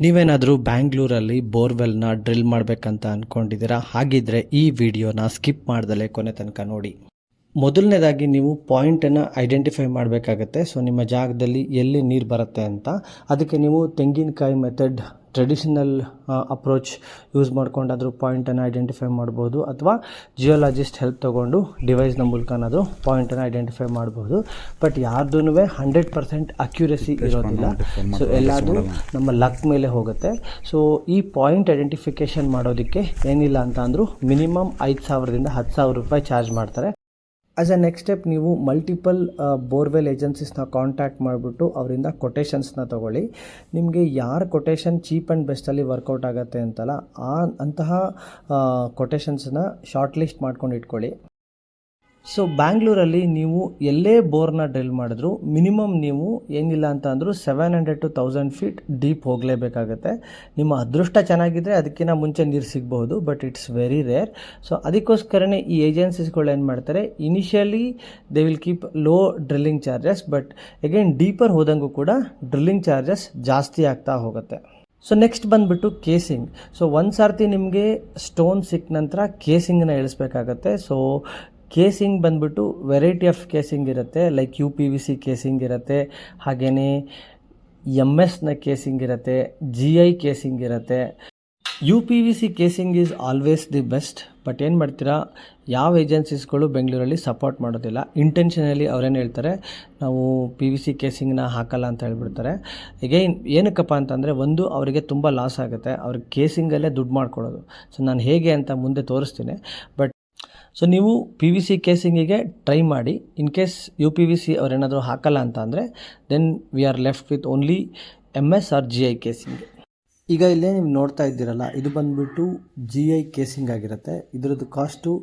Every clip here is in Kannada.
ನೀವೇನಾದರೂ ಬ್ಯಾಂಗ್ಳೂರಲ್ಲಿ ಬೋರ್ವೆಲ್ನ ಡ್ರಿಲ್ ಮಾಡಬೇಕಂತ ಅಂದ್ಕೊಂಡಿದ್ದೀರಾ? ಹಾಗಿದ್ರೆ ಈ ವಿಡಿಯೋನ ಸ್ಕಿಪ್ ಮಾಡ್ದಲೇ ಕೊನೆ ತನಕ ನೋಡಿ. ಮೊದಲನೇದಾಗಿ ನೀವು ಪಾಯಿಂಟನ್ನು ಐಡೆಂಟಿಫೈ ಮಾಡಬೇಕಾಗತ್ತೆ. ಸೊ ನಿಮ್ಮ ಜಾಗದಲ್ಲಿ ಎಲ್ಲಿ ನೀರು ಬರುತ್ತೆ ಅಂತ. ಅದಕ್ಕೆ ನೀವು ತೆಂಗಿನಕಾಯಿ ಮೆಥಡ್, ಟ್ರೆಡಿಷನಲ್ ಅಪ್ರೋಚ್ ಯೂಸ್ ಮಾಡ್ಕೊಂಡಾದರೂ ಪಾಯಿಂಟನ್ನು ಐಡೆಂಟಿಫೈ ಮಾಡ್ಬೋದು, ಅಥವಾ ಜಿಯೋಲಾಜಿಸ್ಟ್ ಹೆಲ್ಪ್ ತೊಗೊಂಡು ಡಿವೈಸ್ನ ಮೂಲಕನಾದರೂ ಪಾಯಿಂಟನ್ನು ಐಡೆಂಟಿಫೈ ಮಾಡ್ಬೋದು. ಬಟ್ ಯಾರ್ದೂ 100% ಅಕ್ಯುರಸಿ ಇರೋದಿಲ್ಲ. ಸೊ ಎಲ್ಲದೂ ನಮ್ಮ ಲಕ್ ಮೇಲೆ ಹೋಗುತ್ತೆ. ಸೊ ಈ ಪಾಯಿಂಟ್ ಐಡೆಂಟಿಫಿಕೇಷನ್ ಮಾಡೋದಕ್ಕೆ ಏನಿಲ್ಲ ಅಂತ ಅಂದರೂ ಮಿನಿಮಮ್ 5,000ದಿಂದ 10,000 ರೂಪಾಯಿ ಚಾರ್ಜ್ ಮಾಡ್ತಾರೆ. ಆ್ಯಸ್ ಅ ನೆಕ್ಸ್ಟ್ ಸ್ಟೆಪ್ ನೀವು ಮಲ್ಟಿಪಲ್ ಬೋರ್ವೆಲ್ ಏಜೆನ್ಸೀಸ್ನ ಕಾಂಟ್ಯಾಕ್ಟ್ ಮಾಡಿಬಿಟ್ಟು ಅವರಿಂದ ಕೊಟೇಷನ್ಸ್ನ ತೊಗೊಳ್ಳಿ. ನಿಮಗೆ ಯಾರ ಕೊಟೇಷನ್ ಚೀಪ್ ಆ್ಯಂಡ್ ಬೆಸ್ಟಲ್ಲಿ ವರ್ಕೌಟ್ ಆಗುತ್ತೆ ಅಂತಲ್ಲ, ಅಂತಹ ಕೊಟೇಷನ್ಸ್ನ ಶಾರ್ಟ್ ಲಿಸ್ಟ್ ಮಾಡ್ಕೊಂಡು ಇಟ್ಕೊಳ್ಳಿ. ಸೊ ಬ್ಯಾಂಗ್ಳೂರಲ್ಲಿ ನೀವು ಎಲ್ಲೇ ಬೋರ್ನ ಡ್ರಿಲ್ ಮಾಡಿದ್ರು ಮಿನಿಮಮ್ ನೀವು ಏನಿಲ್ಲ ಅಂತ ಅಂದರೂ 700 to 1000 ಫೀಟ್ ಡೀಪ್ ಹೋಗಲೇಬೇಕಾಗತ್ತೆ. ನಿಮ್ಮ ಅದೃಷ್ಟ ಚೆನ್ನಾಗಿದ್ದರೆ ಅದಕ್ಕಿಂತ ಮುಂಚೆ ನೀರು ಸಿಗ್ಬೋದು, but it's very rare. So ಅದಕ್ಕೋಸ್ಕರನೇ ಈ ಏಜೆನ್ಸೀಸ್ಗಳು ಏನು ಮಾಡ್ತಾರೆ, initially they will keep low drilling charges, but again deeper ಹೋದಂಗೂ ಕೂಡ ಡ್ರಿಲ್ಲಿಂಗ್ ಚಾರ್ಜಸ್ ಜಾಸ್ತಿ ಆಗ್ತಾ ಹೋಗುತ್ತೆ. ಸೊ ನೆಕ್ಸ್ಟ್ ಬಂದುಬಿಟ್ಟು ಕೇಸಿಂಗ್. ಸೊ ಒಂದು ಸಾರ್ತಿ ನಿಮಗೆ ಸ್ಟೋನ್ ಸಿಕ್ಕ ನಂತರ ಕೇಸಿಂಗನ್ನ ಇಳಿಸ್ಬೇಕಾಗತ್ತೆ. ಸೊ ಕೇಸಿಂಗ್ ಬಂದುಬಿಟ್ಟು ವೆರೈಟಿ ಆಫ್ ಕೇಸಿಂಗ್ ಇರುತ್ತೆ. ಲೈಕ್ UPVC ಕೇಸಿಂಗ್ ಇರುತ್ತೆ, ಹಾಗೆಯೇ MS ಕೇಸಿಂಗ್ ಇರುತ್ತೆ, GI ಕೇಸಿಂಗ್ ಇರುತ್ತೆ. UPVC casing is always the best. But ಏನು ಮಾಡ್ತೀರಾ, ಯಾವ ಏಜೆನ್ಸೀಸ್ಗಳು ಬೆಂಗಳೂರಲ್ಲಿ ಸಪೋರ್ಟ್ ಮಾಡೋದಿಲ್ಲ. ಇಂಟೆನ್ಷನಲಿ ಅವ್ರೇನು ಹೇಳ್ತಾರೆ, ನಾವು PVC ಕೇಸಿಂಗ್ನ ಹಾಕಲ್ಲ ಅಂತ ಹೇಳ್ಬಿಡ್ತಾರೆ. ಎಗೈನ್ ಏನಕ್ಕಪ್ಪ ಅಂತಂದರೆ, ಒಂದು ಅವರಿಗೆ ತುಂಬ ಲಾಸ್ ಆಗುತ್ತೆ, ಅವ್ರಿಗೆ ಕೇಸಿಂಗಲ್ಲೇ ದುಡ್ಡು ಮಾಡ್ಕೊಳ್ಳೋದು. ಸೊ ನಾನು ಹೇಗೆ ಅಂತ ಮುಂದೆ ತೋರಿಸ್ತೀನಿ. ಬಟ್ ಸೊ ನೀವು PVC ಕೇಸಿಂಗಿಗೆ ಟ್ರೈ ಮಾಡಿ. ಇನ್ ಕೇಸ್ UPVC ಅವರೇನಾದರೂ ಹಾಕಲ್ಲ ಅಂತ ಅಂದರೆ then we are left with only MS or GI casing. ಈಗ ಇಲ್ಲೇ ನೀವು ನೋಡ್ತಾ ಇದ್ದೀರಲ್ಲ, ಇದು ಬಂದುಬಿಟ್ಟು GI ಕೇಸಿಂಗ್ ಆಗಿರುತ್ತೆ. ಇದರದ್ದು ಕಾಸ್ಟು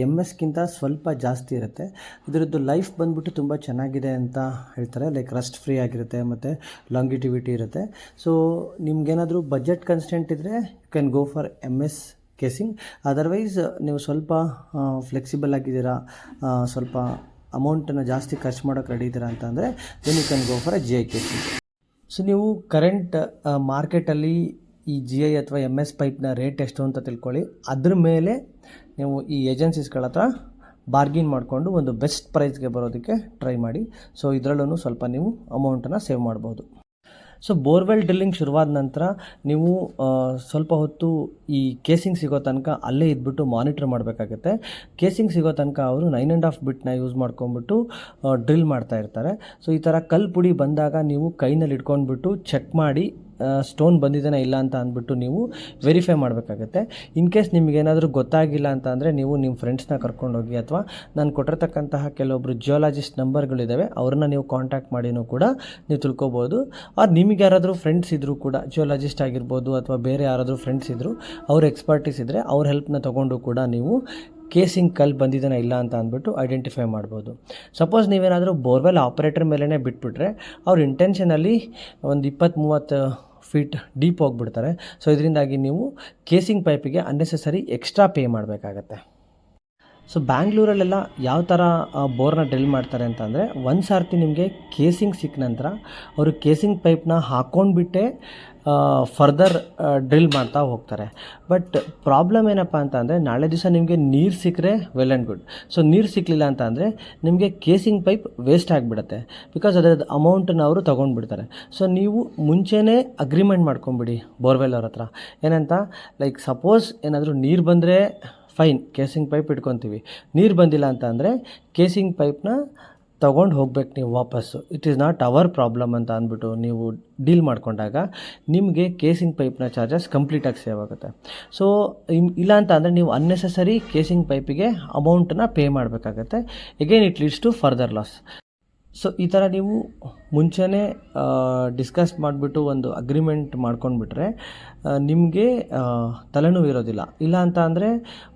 MS ಸ್ವಲ್ಪ ಜಾಸ್ತಿ ಇರುತ್ತೆ. ಇದರದ್ದು ಲೈಫ್ ಬಂದುಬಿಟ್ಟು ತುಂಬ ಚೆನ್ನಾಗಿದೆ ಅಂತ ಹೇಳ್ತಾರೆ. ಲೈಕ್ ರಸ್ಟ್ ಫ್ರೀ ಆಗಿರುತ್ತೆ ಮತ್ತು ಲಾಂಗಿಟಿವಿಟಿ ಇರುತ್ತೆ. ಸೊ ನಿಮ್ಗೇನಾದರೂ ಬಜೆಟ್ ಕನ್ಸ್ಟೆಂಟ್ ಇದ್ದರೆ you can go for MS casing. Otherwise ನೀವು ಸ್ವಲ್ಪ ಫ್ಲೆಕ್ಸಿಬಲ್ ಆಗಿದ್ದೀರಾ, ಸ್ವಲ್ಪ ಅಮೌಂಟನ್ನು ಜಾಸ್ತಿ ಖರ್ಚು ಮಾಡೋಕ್ಕೆ ರೆಡಿ ಇದ್ದೀರಾ ಅಂತಂದರೆ then you can go for GI casing. So ನೀವು ಕರೆಂಟ್ ಮಾರ್ಕೆಟಲ್ಲಿ ಈ GI ಅಥವಾ MS ಪೈಪ್ನ ರೇಟ್ ಎಷ್ಟು ಅಂತ ತಿಳ್ಕೊಳ್ಳಿ. ಅದ್ರ ಮೇಲೆ ನೀವು ಈ ಏಜೆನ್ಸೀಸ್ಗಳ ಹತ್ರ ಬಾರ್ಗಿನ್ ಮಾಡಿಕೊಂಡು ಒಂದು ಬೆಸ್ಟ್ ಪ್ರೈಸ್ಗೆ ಬರೋದಕ್ಕೆ ಟ್ರೈ ಮಾಡಿ. ಸೊ ಇದರಲ್ಲೂ ಸ್ವಲ್ಪ ನೀವು ಅಮೌಂಟನ್ನು ಸೇವ್ ಮಾಡ್ಬೋದು. ಸೊ ಬೋರ್ವೆಲ್ ಡ್ರಿಲ್ಲಿಂಗ್ ಶುರುವಾದ ನಂತರ ನೀವು ಸ್ವಲ್ಪ ಹೊತ್ತು ಈ ಕೇಸಿಂಗ್ ಸಿಗೋ ತನಕ ಅಲ್ಲೇ ಇದ್ಬಿಟ್ಟು ಮಾನಿಟ್ರ್ ಮಾಡಬೇಕಾಗತ್ತೆ. ಕೇಸಿಂಗ್ ಸಿಗೋ ತನಕ ಅವರು 9.5 ಬಿಟ್ನ ಯೂಸ್ ಮಾಡ್ಕೊಂಡ್ಬಿಟ್ಟು ಡ್ರಿಲ್ ಮಾಡ್ತಾ ಇರ್ತಾರೆ. ಸೊ ಈ ಥರ ಕಲ್ಲು ಪುಡಿ ಬಂದಾಗ ನೀವು ಕೈನಲ್ಲಿ ಇಟ್ಕೊಂಡ್ಬಿಟ್ಟು ಚೆಕ್ ಮಾಡಿ ಸ್ಟೋನ್ ಬಂದಿದ್ದೇನೆ ಇಲ್ಲ ಅಂತ ಅಂದ್ಬಿಟ್ಟು ನೀವು ವೆರಿಫೈ ಮಾಡಬೇಕಾಗತ್ತೆ. ಇನ್ ಕೇಸ್ ನಿಮಗೇನಾದರೂ ಗೊತ್ತಾಗಿಲ್ಲ ಅಂತ ಅಂದರೆ ನೀವು ನಿಮ್ಮ ಫ್ರೆಂಡ್ಸ್ನ ಕರ್ಕೊಂಡೋಗಿ, ಅಥವಾ ನಾನು ಕೊಟ್ಟಿರ್ತಕ್ಕಂತಹ ಕೆಲವೊಬ್ಬರು ಜಿಯೋಲಾಜಿಸ್ಟ್ ನಂಬರ್ಗಳಿದ್ದಾವೆ, ಅವ್ರನ್ನ ನೀವು ಕಾಂಟ್ಯಾಕ್ಟ್ ಮಾಡಿನೂ ಕೂಡ ನೀವು ತಿಳ್ಕೊಬೋದು. ಆರ್ ನಿಮಗೆ ಯಾರಾದರೂ ಫ್ರೆಂಡ್ಸ್ ಇದ್ದರೂ ಕೂಡ, ಜಿಯೋಲಾಜಿಸ್ಟ್ ಆಗಿರ್ಬೋದು ಅಥವಾ ಬೇರೆ ಯಾರಾದರೂ ಫ್ರೆಂಡ್ಸ್ ಇದ್ದರೂ, ಅವ್ರ ಎಕ್ಸ್ಪರ್ಟೀಸ್ ಇದ್ದರೆ ಅವ್ರ ಹೆಲ್ಪ್ನ ತೊಗೊಂಡು ಕೂಡ ನೀವು ಕೇಸಿಂಗ್ ಕಲ್ಲು ಬಂದಿದ್ದಾನೆ ಇಲ್ಲ ಅಂತ ಅಂದ್ಬಿಟ್ಟು ಐಡೆಂಟಿಫೈ ಮಾಡ್ಬೋದು. ಸಪೋಸ್ ನೀವೇನಾದರೂ ಬೋರ್ವೆಲ್ ಆಪ್ರೇಟರ್ ಮೇಲೇ ಬಿಟ್ಬಿಟ್ರೆ ಅವ್ರ ಇಂಟೆನ್ಷನಲ್ಲಿ ಒಂದು 20-30 ಫೀಟ್ ಡೀಪ್ ಹೋಗ್ಬಿಡ್ತಾರೆ. ಸೊ ಇದರಿಂದಾಗಿ ನೀವು ಕೇಸಿಂಗ್ ಪೈಪಿಗೆ ಅನ್ನೆಸೆಸರಿ ಎಕ್ಸ್ಟ್ರಾ ಪೇ ಮಾಡಬೇಕಾಗತ್ತೆ. ಸೊ ಬ್ಯಾಂಗ್ಳೂರಲ್ಲೆಲ್ಲ ಯಾವ ಥರ ಬೋರ್ನ ಡ್ರಿಲ್ ಮಾಡ್ತಾರೆ ಅಂತಂದರೆ, ಒಂದು ಸಾರ್ತಿ ನಿಮಗೆ ಕೇಸಿಂಗ್ ಸಿಕ್ಕ ನಂತರ ಅವರು ಕೇಸಿಂಗ್ ಪೈಪ್ನ ಹಾಕ್ಕೊಂಡ್ಬಿಟ್ಟೆ ಫರ್ದರ್ ಡ್ರಿಲ್ ಮಾಡ್ತಾ ಹೋಗ್ತಾರೆ. ಬಟ್ ಪ್ರಾಬ್ಲಮ್ ಏನಪ್ಪ ಅಂತ ಅಂದರೆ, ನಾಳೆ ದಿವಸ ನಿಮಗೆ ನೀರು ಸಿಕ್ಕರೆ ವೆಲ್ ಆ್ಯಂಡ್ ಗುಡ್. ಸೊ ನೀರು ಸಿಕ್ಕಲಿಲ್ಲ ಅಂತ ಅಂದರೆ ನಿಮಗೆ ಕೇಸಿಂಗ್ ಪೈಪ್ ವೇಸ್ಟ್ ಆಗಿಬಿಡುತ್ತೆ. ಬಿಕಾಸ್ ಅದರದ್ದು ಅಮೌಂಟನ್ನು ಅವರು ತೊಗೊಂಡ್ಬಿಡ್ತಾರೆ. ಸೊ ನೀವು ಮುಂಚೆನೇ ಅಗ್ರಿಮೆಂಟ್ ಮಾಡ್ಕೊಂಬಿಡಿ ಬೋರ್ವೆಲ್ ಅವ್ರ ಹತ್ರ. ಏನಂತ, ಲೈಕ್ ಸಪೋಸ್ ಏನಾದರೂ ನೀರು ಬಂದರೆ ಫೈನ್, ಕೇಸಿಂಗ್ ಪೈಪ್ ಇಟ್ಕೊತೀವಿ. ನೀರು ಬಂದಿಲ್ಲ ಅಂತ ಅಂದರೆ ಕೇಸಿಂಗ್ ಪೈಪ್ನ ತೊಗೊಂಡು ಹೋಗ್ಬೇಕು ನೀವು ವಾಪಸ್ಸು. It is not hour problem ಅಂತ ಅಂದ್ಬಿಟ್ಟು ನೀವು ಡೀಲ್ ಮಾಡ್ಕೊಂಡಾಗ ನಿಮಗೆ ಕೇಸಿಂಗ್ ಪೈಪ್ನ ಚಾರ್ಜಸ್ ಕಂಪ್ಲೀಟಾಗಿ ಸೇವ್ ಆಗುತ್ತೆ. ಸೊ ಇಲ್ಲ ಅಂತ ಅಂದರೆ ನೀವು ಅನ್ನೆಸೆಸರಿ ಕೇಸಿಂಗ್ ಪೈಪಿಗೆ ಅಮೌಂಟನ್ನು ಪೇ ಮಾಡಬೇಕಾಗತ್ತೆ. Again it leads to further loss. So ಈ ಥರ ನೀವು ಮುಂಚೆನೇ ಡಿಸ್ಕಸ್ ಮಾಡಿಬಿಟ್ಟು ಒಂದು ಅಗ್ರಿಮೆಂಟ್ ಮಾಡ್ಕೊಂಡ್ಬಿಟ್ರೆ ನಿಮಗೆ ತಲೆನೋವು ಇರೋದಿಲ್ಲ. ಇಲ್ಲ ಅಂತ ಅಂದರೆ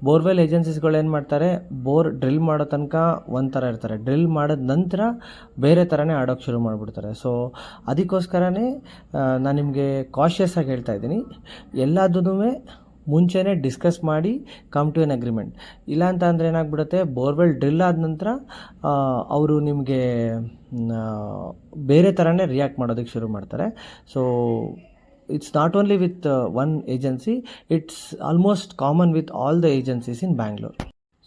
ಬೋರ್ವೆಲ್ ಏಜೆನ್ಸೀಸ್ಗಳು ಏನು ಮಾಡ್ತಾರೆ, ಬೋರ್ ಡ್ರಿಲ್ ಮಾಡೋ ತನಕ ಒಂಥರ ಇರ್ತಾರೆ, ಡ್ರಿಲ್ ಮಾಡಿದ ನಂತರ ಬೇರೆ ಥರನೇ ಆಡೋಕ್ಕೆ ಶುರು ಮಾಡಿಬಿಡ್ತಾರೆ. ಸೊ ಅದಕ್ಕೋಸ್ಕರನೇ ನಾನು ನಿಮಗೆ ಕಾಷಿಯಸ್ ಆಗಿ ಹೇಳ್ತಾ ಇದ್ದೀನಿ, ಎಲ್ಲದನ್ನೂ ಮುಂಚೆನೇ ಡಿಸ್ಕಸ್ ಮಾಡಿ ಕಮ್ ಟು ಎನ್ ಅಗ್ರಿಮೆಂಟ್. ಇಲ್ಲ ಅಂತ ಅಂದರೆ ಏನಾಗ್ಬಿಡುತ್ತೆ, ಬೋರ್ವೆಲ್ ಡ್ರಿಲ್ ಆದ ನಂತರ ಅವರು ನಿಮಗೆ ಬೇರೆ ಥರನೇ ರಿಯಾಕ್ಟ್ ಮಾಡೋದಕ್ಕೆ ಶುರು ಮಾಡ್ತಾರೆ. So it's not only with one agency, it's almost common with all the agencies in Bangalore.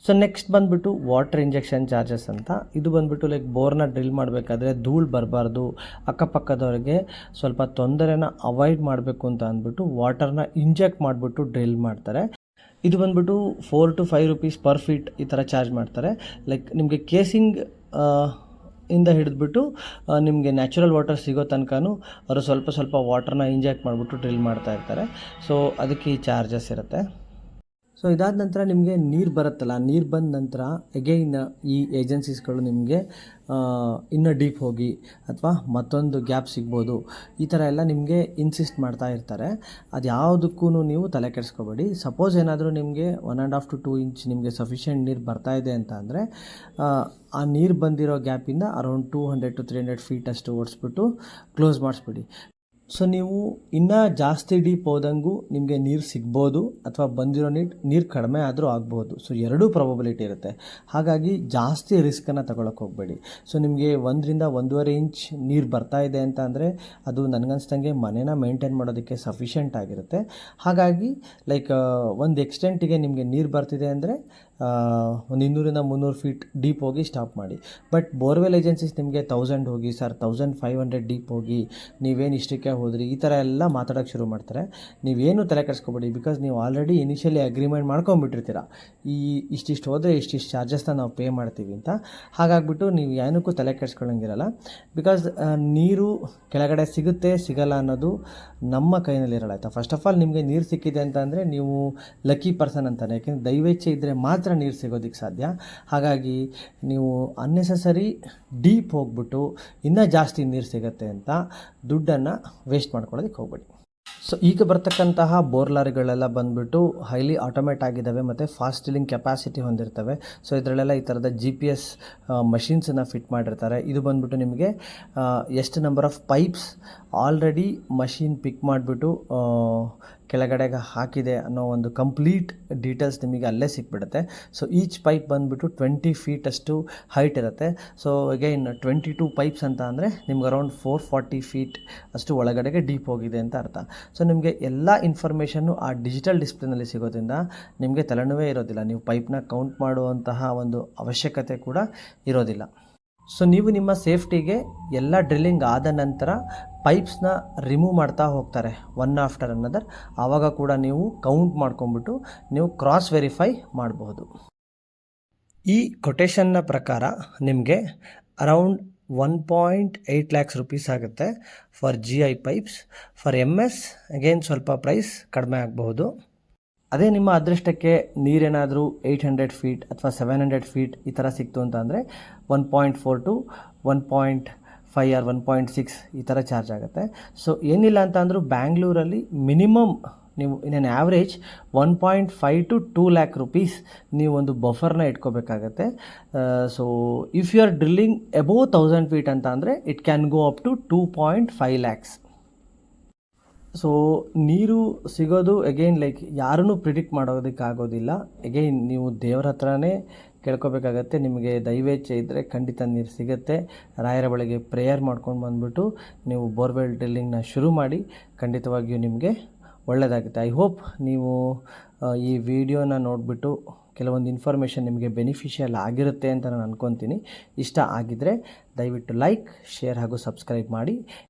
So next ಬಂದುಬಿಟ್ಟು ವಾಟರ್ ಇಂಜೆಕ್ಷನ್ ಚಾರ್ಜಸ್ ಅಂತ. ಇದು ಬಂದುಬಿಟ್ಟು ಲೈಕ್ ಬೋರ್ನ ಡ್ರಿಲ್ ಮಾಡಬೇಕಾದ್ರೆ ಧೂಳು ಬರಬಾರ್ದು, ಅಕ್ಕಪಕ್ಕದವ್ರಿಗೆ ಸ್ವಲ್ಪ ತೊಂದರೆನ ಅವಾಯ್ಡ್ ಮಾಡಬೇಕು ಅಂತ ಅಂದ್ಬಿಟ್ಟು ವಾಟರ್ನ ಇಂಜೆಕ್ಟ್ ಮಾಡಿಬಿಟ್ಟು ಡ್ರಿಲ್ ಮಾಡ್ತಾರೆ. ಇದು ಬಂದುಬಿಟ್ಟು 4 to 5 rupees ಪರ್ ಫೀಟ್ ಈ ಥರ ಚಾರ್ಜ್ ಮಾಡ್ತಾರೆ. ಲೈಕ್ ನಿಮಗೆ ಕೇಸಿಂಗ್ ಇಂದ ಹಿಡಿದ್ಬಿಟ್ಟು ನಿಮಗೆ ನ್ಯಾಚುರಲ್ ವಾಟರ್ ಸಿಗೋ ತನಕನೂ ಅವರು ಸ್ವಲ್ಪ ಸ್ವಲ್ಪ ವಾಟರ್ನ ಇಂಜೆಕ್ಟ್ ಮಾಡಿಬಿಟ್ಟು ಡ್ರಿಲ್ ಮಾಡ್ತಾ ಇರ್ತಾರೆ. ಸೊ ಅದಕ್ಕೆ ಈ ಚಾರ್ಜಸ್ ಇರುತ್ತೆ. ಸೊ ಇದಾದ ನಂತರ ನಿಮಗೆ ನೀರು ಬರುತ್ತಲ್ಲ, ನೀರು ಬಂದ ನಂತರ ಅಗೈನ್ ಈ ಏಜೆನ್ಸೀಸ್ಗಳು ನಿಮಗೆ ಇನ್ನೂ ಡೀಪ್ ಹೋಗಿ ಅಥವಾ ಮತ್ತೊಂದು ಗ್ಯಾಪ್ ಸಿಗ್ಬೋದು, ಈ ಥರ ಎಲ್ಲ ನಿಮಗೆ ಇನ್ಸಿಸ್ಟ್ ಮಾಡ್ತಾ ಇರ್ತಾರೆ. ಅದು ಯಾವುದಕ್ಕೂ ನೀವು ತಲೆ ಕೆಡಿಸ್ಕೋಬೇಡಿ. ಸಪೋಸ್ ಏನಾದರೂ ನಿಮಗೆ 1.5 to 2 inch ನಿಮಗೆ ಸಫಿಷಿಯೆಂಟ್ ನೀರು ಬರ್ತಾ ಇದೆ ಅಂತ ಅಂದರೆ ಆ ನೀರು ಬಂದಿರೋ ಗ್ಯಾಪಿಂದ ಅರೌಂಡ್ 200 to 300 feet ಅಷ್ಟು ಓಡಿಸ್ಬಿಟ್ಟು ಕ್ಲೋಸ್ ಮಾಡಿಸ್ಬಿಡಿ. ಸೊ ನೀವು ಇನ್ನೂ ಜಾಸ್ತಿ ಡೀಪ್ ಹೋದಂಗೂ ನಿಮಗೆ ನೀರು ಸಿಗ್ಬೋದು ಅಥವಾ ಬಂದಿರೋ ನೀರು ಕಡಿಮೆ ಆದರೂ ಆಗ್ಬೋದು. ಸೊ ಎರಡೂ ಪ್ರಾಬಬಿಲಿಟಿ ಇರುತ್ತೆ. ಹಾಗಾಗಿ ಜಾಸ್ತಿ ರಿಸ್ಕನ್ನು ತಗೊಳಕ್ಕೆ ಹೋಗಬೇಡಿ. ಸೊ ನಿಮಗೆ 1 ರಿಂದ 1.5 inch ನೀರು ಬರ್ತಾ ಇದೆ ಅಂತ ಅಂದರೆ ಅದು ನನಗನ್ಸ್ದಂಗೆ ಮನೇನ ಮೇಂಟೈನ್ ಮಾಡೋದಕ್ಕೆ ಸಫಿಷಿಯೆಂಟ್ ಆಗಿರುತ್ತೆ. ಹಾಗಾಗಿ ಲೈಕ್ ಒಂದು ಎಕ್ಸ್ಟೆಂಟಿಗೆ ನಿಮಗೆ ನೀರು ಬರ್ತಿದೆ ಅಂದರೆ ಒಂದು 200 ರಿಂದ 300 feet ಡೀಪ್ ಹೋಗಿ ಸ್ಟಾಪ್ ಮಾಡಿ. ಬಟ್ ಬೋರ್ವೆಲ್ ಏಜೆನ್ಸೀಸ್ ನಿಮಗೆ 1000 ಹೋಗಿ ಸರ್ 1500 ಡೀಪ್ ಹೋಗಿ ನೀವೇನು ಇಷ್ಟಕ್ಕೆ ಹೋದ್ರಿ ಈ ಥರ ಎಲ್ಲ ಮಾತಾಡೋಕ್ಕೆ ಶುರು ಮಾಡ್ತಾರೆ. ನೀವೇನು ತಲೆ ಕೆಡಿಸ್ಕೊಬೇಡಿ. ಬಿಕಾಸ್ ನೀವು ಆಲ್ರೆಡಿ ಇನಿಷಿಯಲಿ ಅಗ್ರಿಮೆಂಟ್ ಮಾಡ್ಕೊಂಬಿಟ್ಟಿರ್ತೀರ, ಇಷ್ಟಿಷ್ಟು ಹೋದರೆ ಇಷ್ಟಿಷ್ಟು ಚಾರ್ಜಸ್ನ ನಾವು ಪೇ ಮಾಡ್ತೀವಿ ಅಂತ. ಹಾಗಾಗ್ಬಿಟ್ಟು ನೀವು ಏನಕ್ಕೂ ತಲೆ ಕೆಡಿಸ್ಕೊಳ್ಳೋಂಗಿರಲ್ಲ. ಬಿಕಾಸ್ ನೀರು ಕೆಳಗಡೆ ಸಿಗುತ್ತೆ ಸಿಗಲ್ಲ ಅನ್ನೋದು ನಮ್ಮ ಕೈನಲ್ಲಿರಲ್ಲ, ಆಯಿತಾ. ಫಸ್ಟ್ ಆಫ್ ಆಲ್ ನಿಮಗೆ ನೀರು ಸಿಕ್ಕಿದೆ ಅಂತ ಅಂದರೆ ನೀವು ಲಕ್ಕಿ ಪರ್ಸನ್ ಅಂತಾನೆ. ಯಾಕೆಂದರೆ ದೈವೇಚ್ಛೆ ಇದ್ದರೆ ಮಾತ್ರ ನೀರು ಸಿಗೋದಕ್ಕೆ ಸಾಧ್ಯ. ಹಾಗಾಗಿ ನೀವು ಅನ್ನೆಸೆಸರಿ ಡೀಪ್ ಹೋಗ್ಬಿಟ್ಟು ಇನ್ನೂ ಜಾಸ್ತಿ ನೀರು ಸಿಗುತ್ತೆ ಅಂತ ದುಡ್ಡನ್ನು ವೇಸ್ಟ್ ಮಾಡ್ಕೊಳ್ಳೋದಕ್ಕೆ ಹೋಗ್ಬೇಡಿ. ಸೊ ಈಗ ಬರ್ತಕ್ಕಂತಹ ಬೋರ್ಲಾರಿಗಳೆಲ್ಲ ಬಂದುಬಿಟ್ಟು ಹೈಲಿ ಆಟೋಮೇಟ್ ಆಗಿದ್ದಾವೆ ಮತ್ತು ಫಾಸ್ಟ್ ಡ್ರಿಲ್ಲಿಂಗ್ ಕೆಪಾಸಿಟಿ ಹೊಂದಿರ್ತವೆ. ಸೊ ಇದರಲ್ಲೆಲ್ಲ ಈ ಥರದ GPS ಮಷಿನ್ಸನ್ನು ಫಿಟ್ ಮಾಡಿರ್ತಾರೆ. ಇದು ಬಂದುಬಿಟ್ಟು ನಿಮಗೆ ಎಷ್ಟು number of pipes already machine pick ಮಾಡಿಬಿಟ್ಟು ಕೆಳಗಡೆಗೆ ಹಾಕಿದೆ ಅನ್ನೋ ಒಂದು ಕಂಪ್ಲೀಟ್ ಡೀಟೇಲ್ಸ್ ನಿಮಗೆ ಅಲ್ಲೇ ಸಿಕ್ಬಿಡುತ್ತೆ. ಸೊ ಈಚ್ ಪೈಪ್ ಬಂದುಬಿಟ್ಟು 20 feet ಅಷ್ಟು ಹೈಟ್ ಇರುತ್ತೆ. ಸೊ ಅಗೈನ್ 22 ಪೈಪ್ಸ್ ಅಂತ ಅಂದರೆ ನಿಮ್ಗೆ ಅರೌಂಡ್ 440 feet ಅಷ್ಟು ಒಳಗಡೆಗೆ ಡೀಪ್ ಹೋಗಿದೆ ಅಂತ ಅರ್ಥ. ಸೊ ನಿಮಗೆ ಎಲ್ಲ ಇನ್ಫಾರ್ಮೇಷನ್ನು ಆ ಡಿಜಿಟಲ್ ಡಿಸ್ಪ್ಲೇನಲ್ಲಿ ಸಿಗೋದ್ರಿಂದ ನಿಮಗೆ ತಲೆನೋವೇ ಇರೋದಿಲ್ಲ. ನೀವು ಪೈಪ್ನ ಕೌಂಟ್ ಮಾಡುವಂತಹ ಒಂದು ಅವಶ್ಯಕತೆ ಕೂಡ ಇರೋದಿಲ್ಲ. ಸೊ ನೀವು ನಿಮ್ಮ ಸೇಫ್ಟಿಗೆ ಎಲ್ಲ ಡ್ರಿಲ್ಲಿಂಗ್ ಆದ ನಂತರ ಪೈಪ್ಸ್ನ ರಿಮೂವ್ ಮಾಡ್ತಾ ಹೋಗ್ತಾರೆ ಒನ್ ಆಫ್ಟರ್ ಅನ್ನದರ್. ಆವಾಗ ಕೂಡ ನೀವು ಕೌಂಟ್ ಮಾಡ್ಕೊಂಬಿಟ್ಟು ನೀವು ಕ್ರಾಸ್ ವೆರಿಫೈ ಮಾಡಬಹುದು. ಈ ಕೊಟೇಶನ್ನ ಪ್ರಕಾರ ನಿಮಗೆ ಅರೌಂಡ್ 1.8 lakhs rupees ಆಗುತ್ತೆ for GI pipes. For MS again ಸ್ವಲ್ಪ ಪ್ರೈಸ್ ಕಡಿಮೆ ಆಗಬಹುದು. ಅದೇ ನಿಮ್ಮ ಅದೃಷ್ಟಕ್ಕೆ ನೀರೇನಾದರೂ 800 feet ಅಥವಾ 700 feet ಈ ಥರ ಸಿಕ್ತು ಅಂತ ಅಂದರೆ 1.4 to 1.5 or 1.6 ಈ ಥರ ಚಾರ್ಜ್ ಆಗುತ್ತೆ. ಸೊ ಏನಿಲ್ಲ ಅಂತ ಅಂದರೂ ಬ್ಯಾಂಗ್ಳೂರಲ್ಲಿ ಮಿನಿಮಮ್ ನೀವು in on average 1.5 to 2 lakh rupees ನೀವು ಒಂದು ಬಫರ್ನ ಇಟ್ಕೋಬೇಕಾಗತ್ತೆ. So if you are drilling above 1000 feet ಅಂತ ಅಂದರೆ it can go up to 2.5 lakhs. So ನೀರು ಸಿಗೋದು ಅಗೈನ್ ಲೈಕ್ ಯಾರನ್ನೂ ಪ್ರಿಡಿಕ್ಟ್ ಮಾಡೋದಕ್ಕಾಗೋದಿಲ್ಲ. ಅಗೈನ್ ನೀವು ದೇವ್ರ ಹತ್ರನೇ ಕೇಳ್ಕೊಬೇಕಾಗತ್ತೆ. ನಿಮಗೆ ದೈವೇಚ್ಛೆ ಇದ್ದರೆ ಖಂಡಿತ ನೀರು ಸಿಗುತ್ತೆ. ರಾಯರ ಬಳಿಗೆ ಪ್ರೇಯರ್ ಮಾಡ್ಕೊಂಡು ಬಂದುಬಿಟ್ಟು ನೀವು ಬೋರ್ವೆಲ್ ಡ್ರಿಲ್ಲಿಂಗ್ನ ಶುರು ಮಾಡಿ. ಖಂಡಿತವಾಗಿಯೂ ನಿಮಗೆ ಒಳ್ಳೆಯದಾಗುತ್ತೆ. ಐ ಹೋಪ್ ನೀವು ಈ ವಿಡಿಯೋನ ನೋಡಿಬಿಟ್ಟು ಕೆಲವೊಂದು ಇನ್ಫಾರ್ಮೇಷನ್ ನಿಮಗೆ ಬೆನಿಫಿಷಿಯಲ್ ಆಗಿರುತ್ತೆ ಅಂತ ನಾನು ಅಂದ್ಕೊತೀನಿ. ಇಷ್ಟ ಆಗಿದ್ದರೆ ದಯವಿಟ್ಟು ಲೈಕ್, ಶೇರ್ ಹಾಗೂ ಸಬ್ಸ್ಕ್ರೈಬ್ ಮಾಡಿ.